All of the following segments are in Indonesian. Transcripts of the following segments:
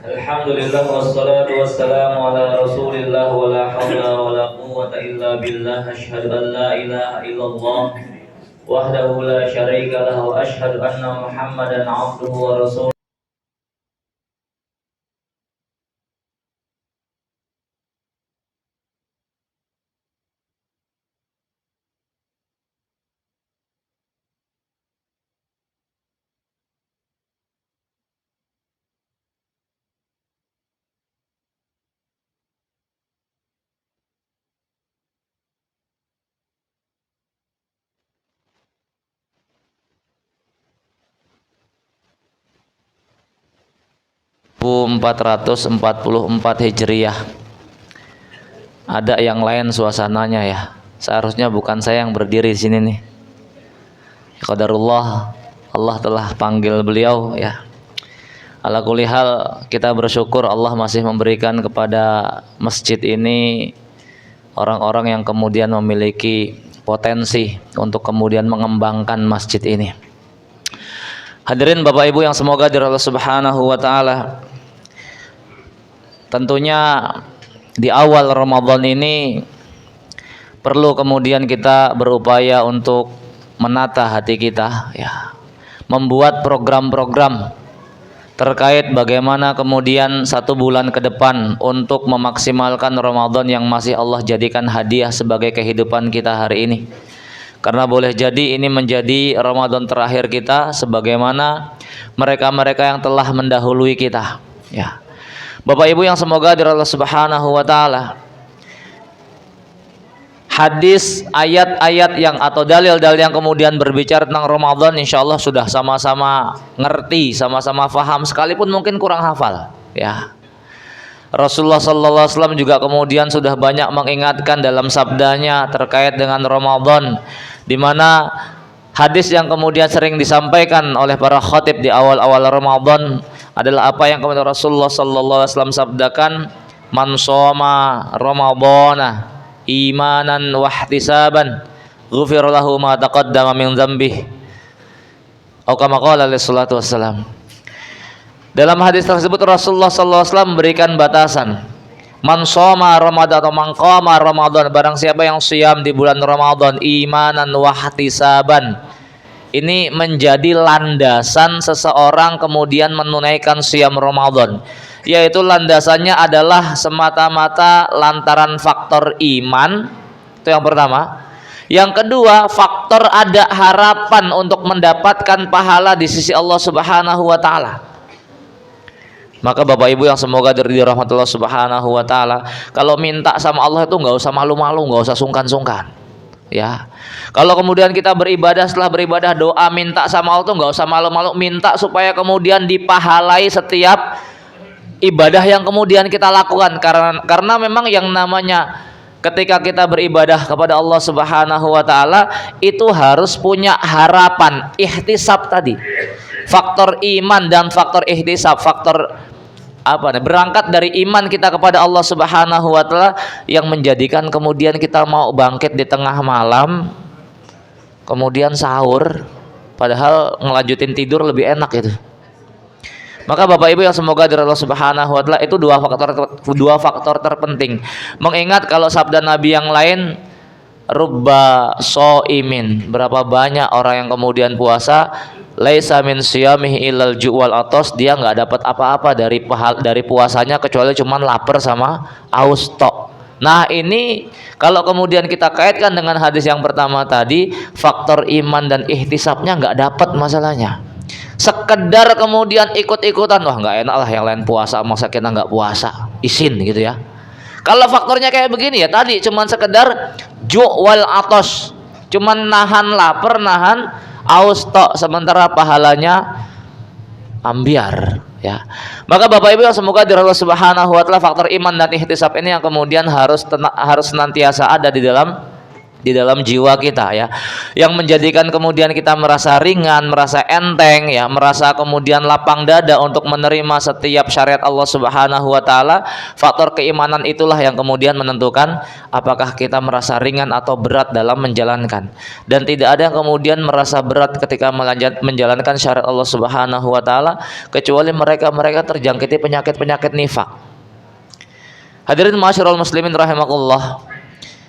Alhamdulillah wassalatu wassalamu ala Rasulillah wa la haula wa la quwwata illa billah. Asyhadu an la ilaha illallah wahdahu la syarika lahu wa asyhadu anna Muhammadan abduhu wa rasuluh. Hijriyah. Ada yang lain suasananya ya. Seharusnya bukan saya yang berdiri di sini nih. Qadarullah, Allah telah panggil beliau ya. Ala kulli hal, kita bersyukur Allah masih memberikan kepada masjid ini orang-orang yang kemudian memiliki potensi untuk kemudian mengembangkan masjid ini. Hadirin Bapak Ibu yang semoga dirahmati Allah Subhanahu wa taala. Tentunya di awal Ramadan ini perlu kemudian kita berupaya untuk menata hati kita ya. Membuat program-program terkait bagaimana kemudian 1 bulan ke depan untuk memaksimalkan Ramadan yang masih Allah jadikan hadiah sebagai kehidupan kita hari ini. Karena boleh jadi ini menjadi Ramadan terakhir kita sebagaimana mereka-mereka yang telah mendahului kita ya. Bapak Ibu yang semoga dirahmati Allah Subhanahu wa taala. Hadis, ayat-ayat yang atau dalil-dalil yang kemudian berbicara tentang Ramadan insyaallah sudah sama-sama ngerti, sama-sama faham, sekalipun mungkin kurang hafal ya. Rasulullah sallallahu alaihi wasallam juga kemudian sudah banyak mengingatkan dalam sabdanya terkait dengan Ramadan, di mana hadis yang kemudian sering disampaikan oleh para khatib di awal-awal Ramadan adalah apa yang kemudian Rasulullah sallallahu alaihi wasallam sabdakan, man shoma ramadhana imanan wa ihtisaban ghufira lahu ma taqaddama min dzambihi. Atau kama qala alaihi salatu wassalam. Dalam hadis tersebut Rasulullah sallallahu alaihi wasallam memberikan batasan. Man shoma ramadhan atau man qama ramadhan, barang siapa yang shiyam di bulan Ramadan imanan wa ihtisaban, ini menjadi landasan seseorang kemudian menunaikan shiyam Ramadan, yaitu landasannya adalah semata-mata lantaran faktor iman. Itu yang pertama. Yang kedua, faktor ada harapan untuk mendapatkan pahala di sisi Allah Subhanahu wa taala. Maka Bapak Ibu yang semoga dirahmati Allah Subhanahu wa taala, kalau minta sama Allah itu nggak usah malu-malu, nggak usah sungkan-sungkan. Ya, kalau kemudian kita beribadah, setelah beribadah doa minta sama Allah tuh nggak usah malu-malu, minta supaya kemudian dipahalai setiap ibadah yang kemudian kita lakukan, karena memang yang namanya ketika kita beribadah kepada Allah Subhanahu wa taala itu harus punya harapan, ihtisab tadi, faktor iman dan faktor ihtisab, faktor berangkat dari iman kita kepada Allah Subhanahu wa taala yang menjadikan kemudian kita mau bangkit di tengah malam kemudian sahur, padahal ngelanjutin tidur lebih enak itu. Maka Bapak Ibu yang semoga dirahmati Allah Subhanahu wa taala, itu dua faktor terpenting. Mengingat kalau sabda Nabi yang lain, rubba shaimin, berapa banyak orang yang kemudian puasa, laisa min siyamihi illal ju'wal atos, dia nggak dapat apa-apa dari puasanya kecuali cuman lapar sama aus tok. Nah ini kalau kemudian kita kaitkan dengan hadis yang pertama tadi, faktor iman dan ihtisabnya nggak dapat masalahnya. Sekedar kemudian ikut-ikutan, wah nggak enak lah yang lain puasa masa kita nggak puasa, isin gitu ya. Kalau faktornya kayak begini ya tadi cuman sekedar ju'wal atos, cuman nahan lapar, nahan aus tok, sementara pahalanya ambiar ya. Maka Bapak Ibu yang semoga dirahmati Allah Subhanahu wa taala, faktor iman dan ihtisab ini yang kemudian harus senantiasa ada di di dalam jiwa kita ya, yang menjadikan kemudian kita merasa ringan, merasa enteng ya, merasa kemudian lapang dada untuk menerima setiap syariat Allah Subhanahu wa taala. Faktor keimanan itulah yang kemudian menentukan apakah kita merasa ringan atau berat dalam menjalankan. Dan tidak ada yang kemudian merasa berat ketika menjalankan syariat Allah Subhanahu wa taala kecuali mereka terjangkiti penyakit-penyakit nifak. Hadirin ma'asyiral muslimin rahimakumullah.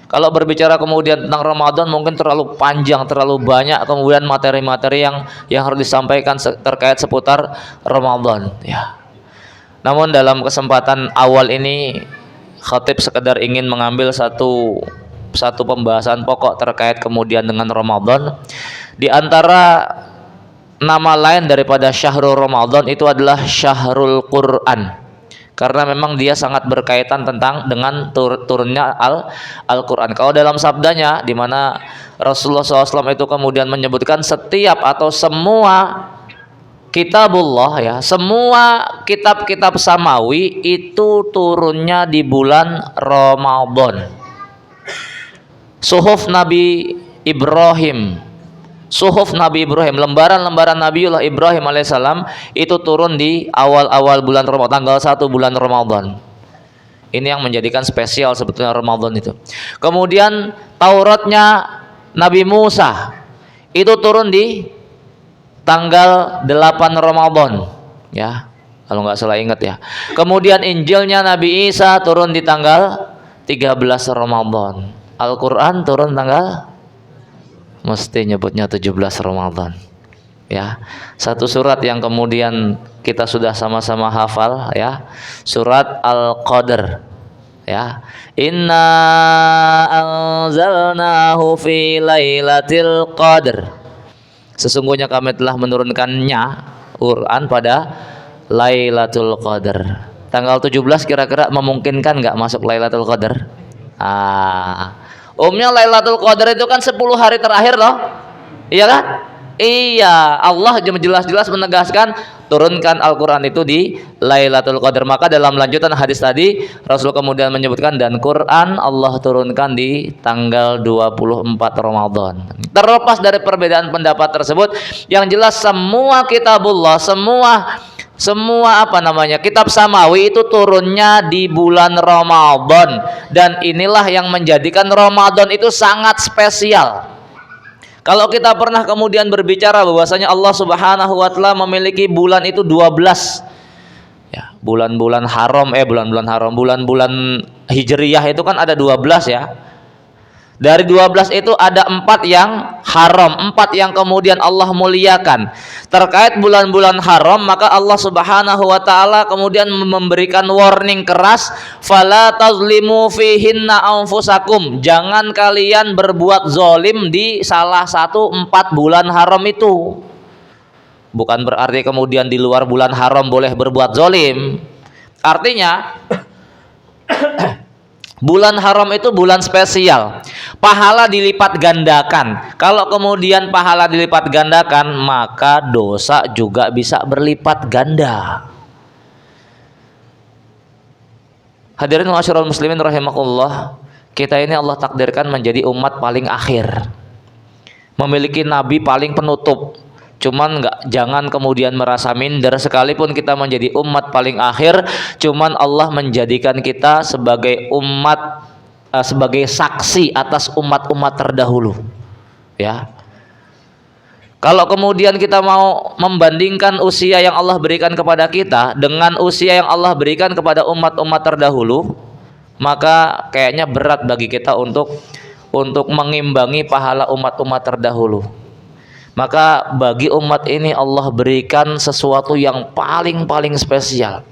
Kalau berbicara kemudian tentang Ramadan mungkin terlalu panjang, terlalu banyak kemudian materi-materi yang harus disampaikan terkait seputar Ramadan ya. Namun dalam kesempatan awal ini khatib sekedar ingin mengambil satu pembahasan pokok terkait kemudian dengan Ramadan. Di antara nama lain daripada syahrul Ramadan itu adalah syahrul Quran. Karena memang dia sangat berkaitan dengan turunnya Al-Quran. Kalau dalam sabdanya, di mana Rasulullah SAW itu kemudian menyebutkan setiap atau semua kitabullah ya, semua kitab-kitab samawi itu turunnya di bulan Ramadan. Suhuf Nabi Ibrahim, lembaran Nabiullah Ibrahim alaihissalam itu turun di awal-awal bulan Ramadan, tanggal 1 bulan Ramadan. Ini yang menjadikan spesial sebetulnya Ramadan itu. Kemudian Tauratnya Nabi Musa itu turun di tanggal 8 Ramadan ya, kalau nggak salah ingat ya. Kemudian Injilnya Nabi Isa turun di tanggal 13 Ramadan. Al-Quran turun tanggal, mesti nyebutnya 17 Ramadan ya. Satu surat yang kemudian kita sudah sama-sama hafal ya, surat Al-Qadr ya. Inna anzalnahu fi lailatul qadr, sesungguhnya kami telah menurunkannya Quran pada Lailatul Qadar. Tanggal 17 kira-kira memungkinkan nggak masuk Lailatul Qadar? Umumnya Lailatul Qadar itu kan 10 hari terakhir loh. Iya kan? Iya, Allah jelas-jelas menegaskan turunkan Al-Quran itu di Lailatul Qadar. Maka dalam lanjutan hadis tadi Rasul kemudian menyebutkan dan Quran Allah turunkan di tanggal 24 Ramadan. Terlepas dari perbedaan pendapat tersebut, yang jelas semua kitabullah, semua kitab samawi itu turunnya di bulan Ramadan, dan inilah yang menjadikan Ramadan itu sangat spesial. Kalau kita pernah kemudian berbicara bahwasanya Allah Subhanahu wa taala memiliki bulan itu 12 ya, bulan-bulan Hijriyah itu kan ada 12 ya. Dari 12 itu ada 4 yang haram, 4 yang kemudian Allah muliakan. Terkait bulan-bulan haram, maka Allah Subhanahu wa taala kemudian memberikan warning keras, fala tazlimu fihinna anfusakum. Jangan kalian berbuat zalim di salah satu 4 bulan haram itu. Bukan berarti kemudian di luar bulan haram boleh berbuat zalim. Artinya bulan haram itu bulan spesial, pahala dilipat gandakan. Kalau kemudian pahala dilipat gandakan, maka dosa juga bisa berlipat ganda. Hadirin ma'asyiral muslimin rahimakumullah, kita ini Allah takdirkan menjadi umat paling akhir, memiliki nabi paling penutup. Cuman jangan kemudian merasa minder, sekalipun kita menjadi umat paling akhir, cuman Allah menjadikan kita sebagai umat, sebagai saksi atas umat-umat terdahulu ya. Kalau kemudian kita mau membandingkan usia yang Allah berikan kepada kita dengan usia yang Allah berikan kepada umat-umat terdahulu, maka kayaknya berat bagi kita untuk mengimbangi pahala umat-umat terdahulu. Maka bagi umat ini Allah berikan sesuatu yang paling spesial.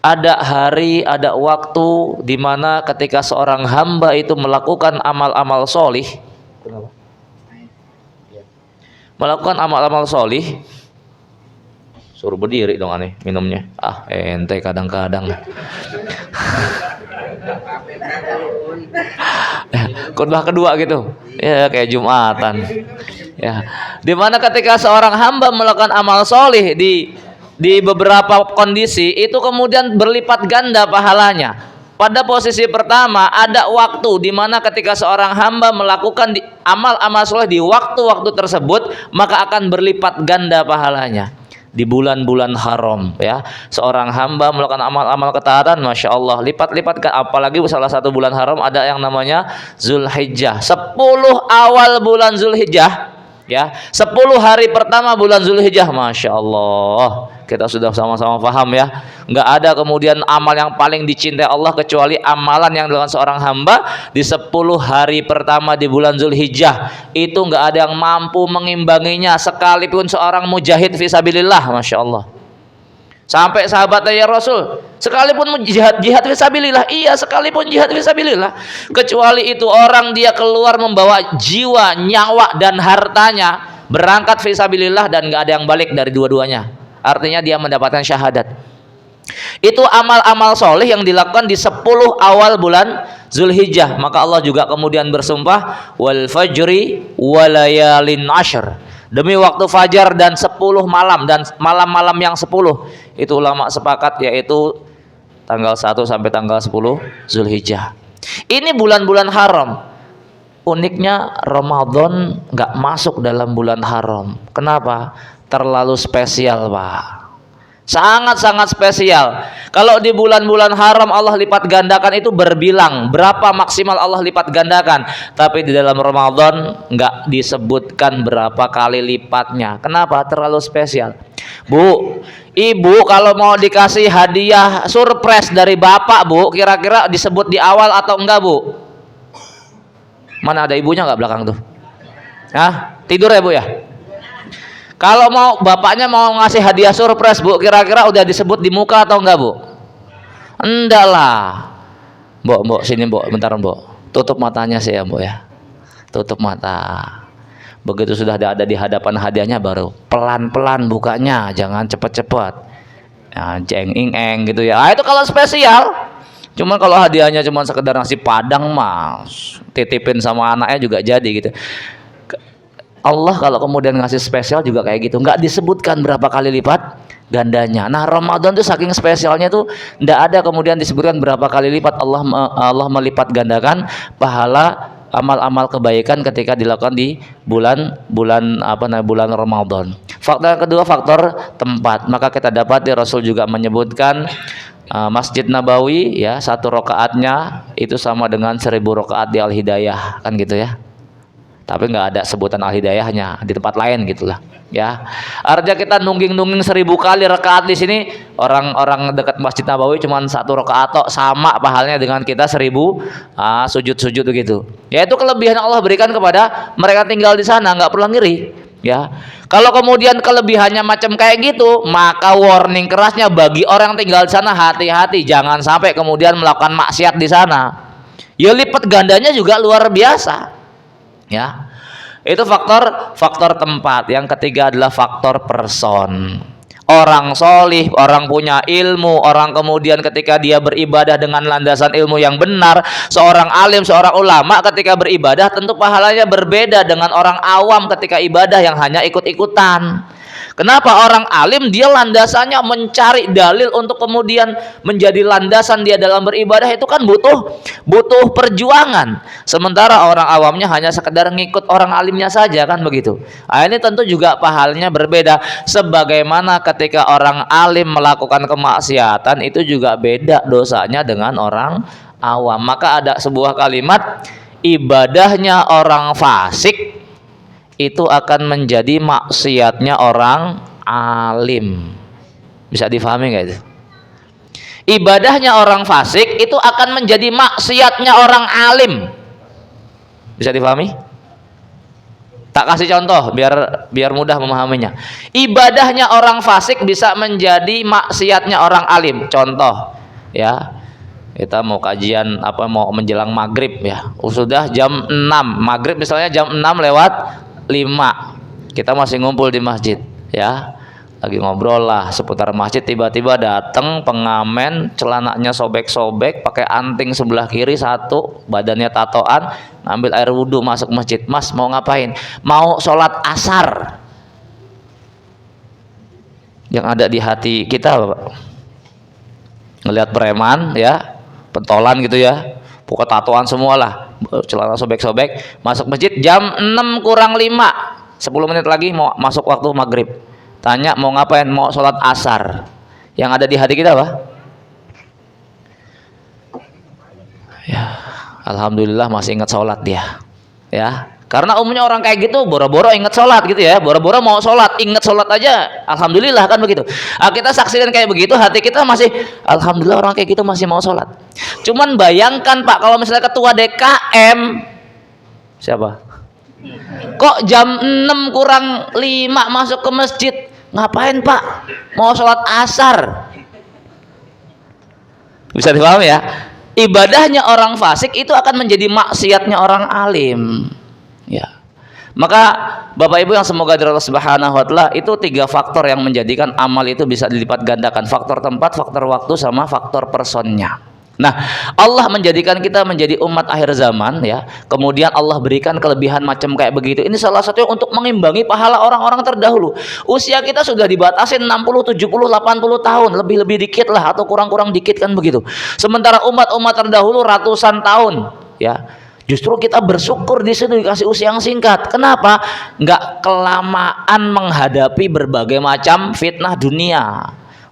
Ada hari, ada waktu di mana ketika seorang hamba itu melakukan amal-amal solih, suruh berdiri dong aneh minumnya. Ente kadang-kadang. Khutbah kedua gitu ya, kayak Jumatan ya, dimana ketika seorang hamba melakukan amal solih di beberapa kondisi itu kemudian berlipat ganda pahalanya. pada posisi pertama ada waktu di mana ketika seorang hamba melakukan amal-amal soleh di waktu-waktu tersebut maka akan berlipat ganda pahalanya. Di bulan-bulan haram ya, seorang hamba melakukan amal-amal ketaatan, masya Allah lipat-lipat kan. Apalagi salah satu bulan haram ada yang namanya Zulhijjah, 10 awal bulan Zulhijjah ya, 10 hari pertama bulan Zulhijjah, masya Allah kita sudah sama-sama paham ya. Nggak ada kemudian amal yang paling dicintai Allah kecuali amalan yang dilakukan seorang hamba di 10 hari pertama di bulan Zulhijjah. Itu nggak ada yang mampu mengimbanginya sekalipun seorang mujahid fisabilillah, masya Allah. Sampai sahabatnya, ya Rasul, sekalipun jihad fisabilillah, iya sekalipun jihad fisabilillah, kecuali itu orang dia keluar membawa jiwa, nyawa dan hartanya berangkat fisabilillah dan nggak ada yang balik dari dua-duanya. Artinya dia mendapatkan syahadat. Itu amal-amal soleh yang dilakukan di 10 awal bulan Zulhijjah. Maka Allah juga kemudian bersumpah, wal fajri walayalin ashr, demi waktu fajar dan 10 malam dan malam-malam yang 10. Itu ulama sepakat yaitu tanggal 1 sampai tanggal 10 Zulhijjah. Ini bulan-bulan haram. Uniknya Ramadan nggak masuk dalam bulan haram. Kenapa? Terlalu spesial, Pak. Sangat-sangat spesial. Kalau di bulan-bulan haram Allah lipat gandakan itu berbilang berapa maksimal Allah lipat gandakan, tapi di dalam Ramadan nggak disebutkan berapa kali lipatnya. Kenapa? Terlalu spesial. Bu, ibu kalau mau dikasih hadiah surprise dari bapak, Bu, kira-kira disebut di awal atau enggak, Bu? Mana ada ibunya nggak belakang tuh? Hah? Tidur ya, Bu ya? Kalau mau bapaknya mau ngasih hadiah surprise, Bu, kira-kira udah disebut di muka atau enggak, Bu? Enggak lah. Mbok, sini, Mbok, bentar, Mbok. Tutup matanya sih ya, Mbok ya. Tutup mata. Begitu sudah ada di hadapan hadiahnya baru pelan-pelan bukanya, jangan cepet-cepet. Ya, jeng-ing-eng gitu ya. Itu kalau spesial. Cuman kalau hadiahnya cuma sekedar nasi padang mas, titipin sama anaknya juga jadi gitu. Allah kalau kemudian ngasih spesial juga kayak gitu, nggak disebutkan berapa kali lipat gandanya. Nah Ramadan tuh saking spesialnya tuh nggak ada kemudian disebutkan berapa kali lipat Allah melipat gandakan pahala amal-amal kebaikan ketika dilakukan di bulan Ramadan. Faktor yang kedua, faktor tempat. Maka kita dapat di Rasul juga menyebutkan Masjid Nabawi ya, 1 rakaatnya itu sama dengan 1000 rakaat di Al-Hidayah, kan gitu ya. Tapi nggak ada sebutan Al-Hidayahnya di tempat lain gitulah ya. Artinya kita nungging 1000 kali rakaat di sini, orang dekat Masjid Nabawi cuma 1 rakaat tok, sama pahalanya dengan kita 1000 sujud-sujud begitu. Ya itu kelebihan Allah berikan kepada mereka tinggal di sana, nggak perlu ngiri ya. Kalau kemudian kelebihannya macam kayak gitu, maka warning kerasnya bagi orang yang tinggal di sana, hati-hati jangan sampai kemudian melakukan maksiat di sana. Ya lipat gandanya juga luar biasa. Ya, itu faktor tempat. Yang ketiga adalah faktor person. Orang solih, orang punya ilmu, orang kemudian ketika dia beribadah dengan landasan ilmu yang benar, seorang alim, seorang ulama ketika beribadah tentu pahalanya berbeda dengan orang awam ketika ibadah yang hanya ikut-ikutan. Kenapa? Orang alim dia landasannya mencari dalil untuk kemudian menjadi landasan dia dalam beribadah, itu kan butuh perjuangan. Sementara orang awamnya hanya sekedar ngikut orang alimnya saja, kan begitu. Nah, ini tentu juga pahalanya berbeda. Sebagaimana ketika orang alim melakukan kemaksiatan itu juga beda dosanya dengan orang awam. Maka ada sebuah kalimat, ibadahnya orang fasik itu akan menjadi maksiatnya orang alim. Bisa difahami nggak itu? Ibadahnya orang fasik itu akan menjadi maksiatnya orang alim. Bisa difahami? Tak kasih contoh biar mudah memahaminya. Ibadahnya orang fasik bisa menjadi maksiatnya orang alim. Contoh ya, kita mau kajian mau menjelang maghrib ya, sudah jam 6 maghrib misalnya, jam 6 lewat 5 kita masih ngumpul di masjid ya, lagi ngobrol lah seputar masjid. Tiba-tiba datang pengamen, celananya sobek-sobek, pakai anting sebelah kiri 1, badannya tatoan, ngambil air wudhu masuk masjid. Mas mau ngapain? Mau sholat asar. Yang ada di hati kita ngelihat preman ya, pentolan gitu ya, pokok tatoan semua lah, celana sobek-sobek, masuk masjid jam 6 kurang 5, 10 menit lagi mau masuk waktu maghrib. Tanya mau ngapain? Mau sholat asar. Yang ada di hati kita apa? Ya, alhamdulillah masih ingat sholat dia. Ya, karena umumnya orang kayak gitu boro-boro ingat sholat gitu ya, boro-boro mau sholat, ingat sholat aja, alhamdulillah kan begitu. Kita saksikan kayak begitu, hati kita masih, alhamdulillah orang kayak gitu masih mau sholat. Cuman bayangkan Pak, kalau misalnya ketua DKM, siapa? Kok jam 6 kurang 5 masuk ke masjid, ngapain Pak? Mau sholat asar. Bisa dipahami ya? Ibadahnya orang fasik itu akan menjadi maksiatnya orang alim. Ya. Maka Bapak Ibu yang semoga dari Allah Subhanahu wa taala, itu 3 faktor yang menjadikan amal itu bisa dilipat gandakan. Faktor tempat, faktor waktu, sama faktor personnya. Nah, Allah menjadikan kita menjadi umat akhir zaman ya. Kemudian Allah berikan kelebihan macam kayak begitu. Ini salah satunya untuk mengimbangi pahala orang-orang terdahulu. Usia kita sudah dibatasi 60, 70, 80 tahun, lebih-lebih dikit lah atau kurang-kurang dikit kan begitu. Sementara umat-umat terdahulu ratusan tahun ya. Justru kita bersyukur di situ dikasih usia yang singkat. Kenapa? Nggak kelamaan menghadapi berbagai macam fitnah dunia.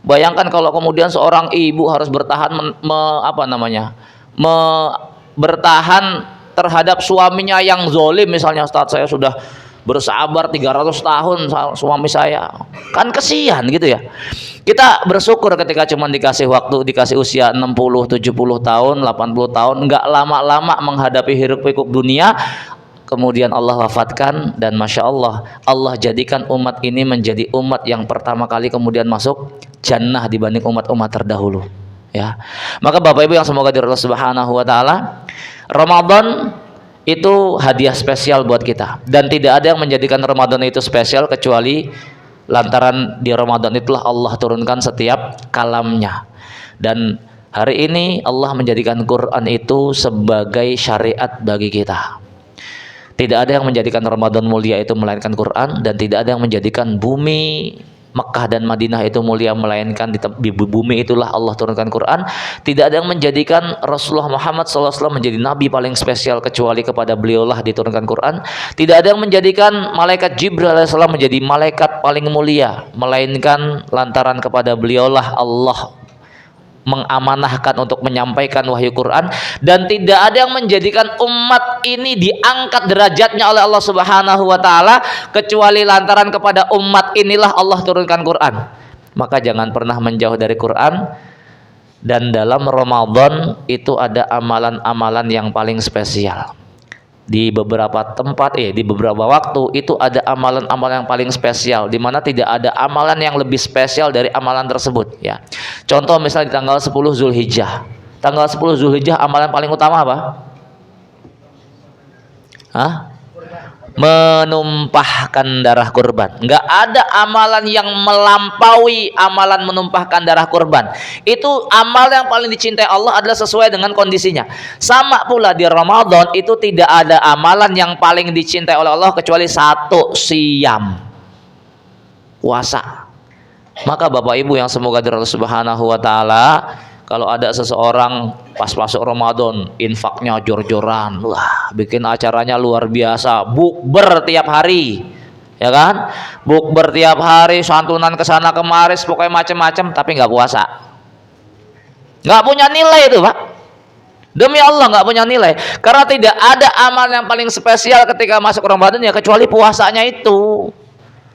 Bayangkan kalau kemudian seorang ibu harus bertahan bertahan terhadap suaminya yang zolim, misalnya, Ustaz saya sudah bersabar 300 tahun suami saya, kan kesian gitu ya. Kita bersyukur ketika cuma dikasih waktu, dikasih usia 60, 70 tahun, 80 tahun, nggak lama-lama menghadapi hiruk pikuk dunia. Kemudian Allah wafatkan, dan Masya Allah, Allah jadikan umat ini menjadi umat yang pertama kali kemudian masuk jannah dibanding umat-umat terdahulu ya. Maka Bapak Ibu yang semoga dari Allah Subhanahu wa taala, Ramadan itu hadiah spesial buat kita, dan tidak ada yang menjadikan Ramadan itu spesial kecuali lantaran di Ramadan itulah Allah turunkan setiap kalamnya. Dan hari ini Allah menjadikan Quran itu sebagai syariat bagi kita. Tidak ada yang menjadikan Ramadan mulia itu melainkan Quran, dan tidak ada yang menjadikan bumi Mekah dan Madinah itu mulia melainkan di bumi itulah Allah turunkan Quran. Tidak ada yang menjadikan Rasulullah Muhammad SAW menjadi nabi paling spesial kecuali kepada beliaulah diturunkan Quran. Tidak ada yang menjadikan malaikat Jibril alaihissalam menjadi malaikat paling mulia melainkan lantaran kepada beliaulah Allah mengamanahkan untuk menyampaikan wahyu Quran. Dan tidak ada yang menjadikan umat ini diangkat derajatnya oleh Allah Subhanahu wa taala kecuali lantaran kepada umat inilah Allah turunkan Quran. Maka jangan pernah menjauh dari Quran. Dan dalam Ramadan itu ada amalan-amalan yang paling spesial. Di beberapa tempat, di beberapa waktu itu ada amalan-amalan yang paling spesial, di mana tidak ada amalan yang lebih spesial dari amalan tersebut ya. Contoh misalnya di tanggal 10 Zulhijjah. Tanggal 10 Zulhijjah amalan paling utama apa? Menumpahkan darah kurban. Enggak ada amalan yang melampaui amalan menumpahkan darah kurban. Itu amal yang paling dicintai Allah adalah sesuai dengan kondisinya. Sama pula di Ramadan itu tidak ada amalan yang paling dicintai oleh Allah kecuali satu, siyam, puasa. Maka Bapak Ibu yang semoga dari Allah Subhanahu wa taala, kalau ada seseorang pas masuk Ramadan infaknya jor-joran, wah bikin acaranya luar biasa, bukber tiap hari ya kan, bukber tiap hari, santunan kesana kemari, pokoknya macam-macam, tapi nggak puasa, nggak punya nilai itu Pak, demi Allah nggak punya nilai, karena tidak ada amal yang paling spesial ketika masuk Ramadan ya kecuali puasanya itu.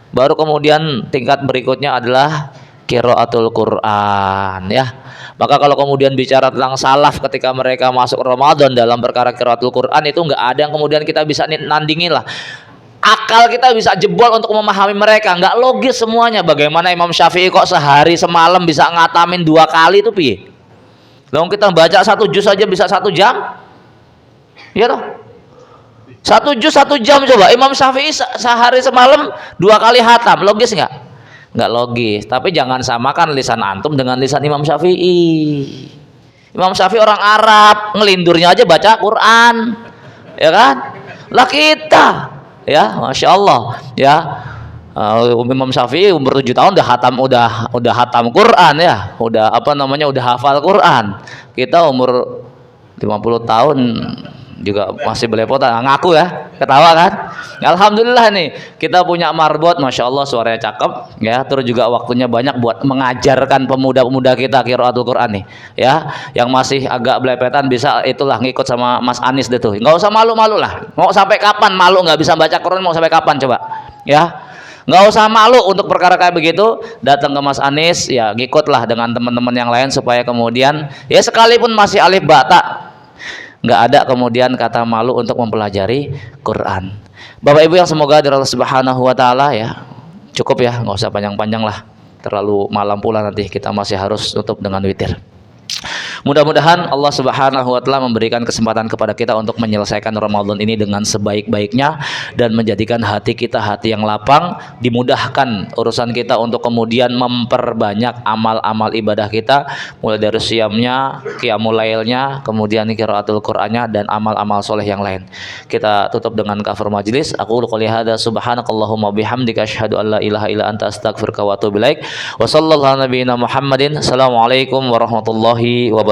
Baru kemudian tingkat berikutnya adalah qiraatul Quran ya. Maka kalau kemudian bicara tentang salaf ketika mereka masuk Ramadan dalam perkara qiraatul Quran, itu nggak ada yang kemudian kita bisa nandingin lah. Akal kita bisa jebol untuk memahami mereka, nggak logis semuanya. Bagaimana Imam Syafi'i kok sehari semalam bisa ngatamin 2 kali itu piye? Lalu kita baca 1 juz saja bisa 1 jam, ya toh? 1 juz 1 jam, coba Imam Syafi'i sehari semalam 2 kali hatam, logis nggak? Nggak logis. Tapi jangan samakan lisan antum dengan lisan Imam Syafi'i. Imam Syafi'i orang Arab, ngelindurnya aja baca Quran, ya kan? Lah kita, ya, Masya Allah, ya, Imam Syafi'i umur 7 tahun udah hatam Quran ya, udah hafal Quran. Kita umur 50 tahun juga masih belepotan, ngaku ya, ketawa kan. Alhamdulillah nih kita punya marbot, masya Allah suaranya cakep ya, terus juga waktunya banyak buat mengajarkan pemuda-pemuda kita qiraatul Quran nih ya, yang masih agak belepetan bisa itulah ngikut sama Mas Anis deh tuh, nggak usah malu-malu lah, mau sampai kapan malu nggak bisa baca Quran, mau sampai kapan coba ya. Nggak usah malu untuk perkara kayak begitu, datang ke Mas Anis ya, ngikutlah dengan teman-teman yang lain supaya kemudian ya sekalipun masih alif bata nggak ada kemudian kata malu untuk mempelajari Quran. Bapak Ibu yang semoga dari Allah Subhanahu wa taala ya. Cukup ya, nggak usah panjang-panjang lah. Terlalu malam pula nanti kita masih harus tutup dengan witir. Mudah-mudahan Allah Subhanahu wa taala memberikan kesempatan kepada kita untuk menyelesaikan Ramadan ini dengan sebaik-baiknya dan menjadikan hati kita hati yang lapang, dimudahkan urusan kita untuk kemudian memperbanyak amal-amal ibadah kita, mulai dari siamnya, qiyamul lailnya, kemudian qiraatul Qur'annya dan amal-amal soleh yang lain. Kita tutup dengan kafir majlis. Aku qouli hadza subhanakallahumma bihamdika asyhadu an la ilaha illa anta astaghfiruka wa atubu ilaik. Wa sallallahu nabiyina Muhammadin. Assalamualaikum warahmatullahi wabarakatuh.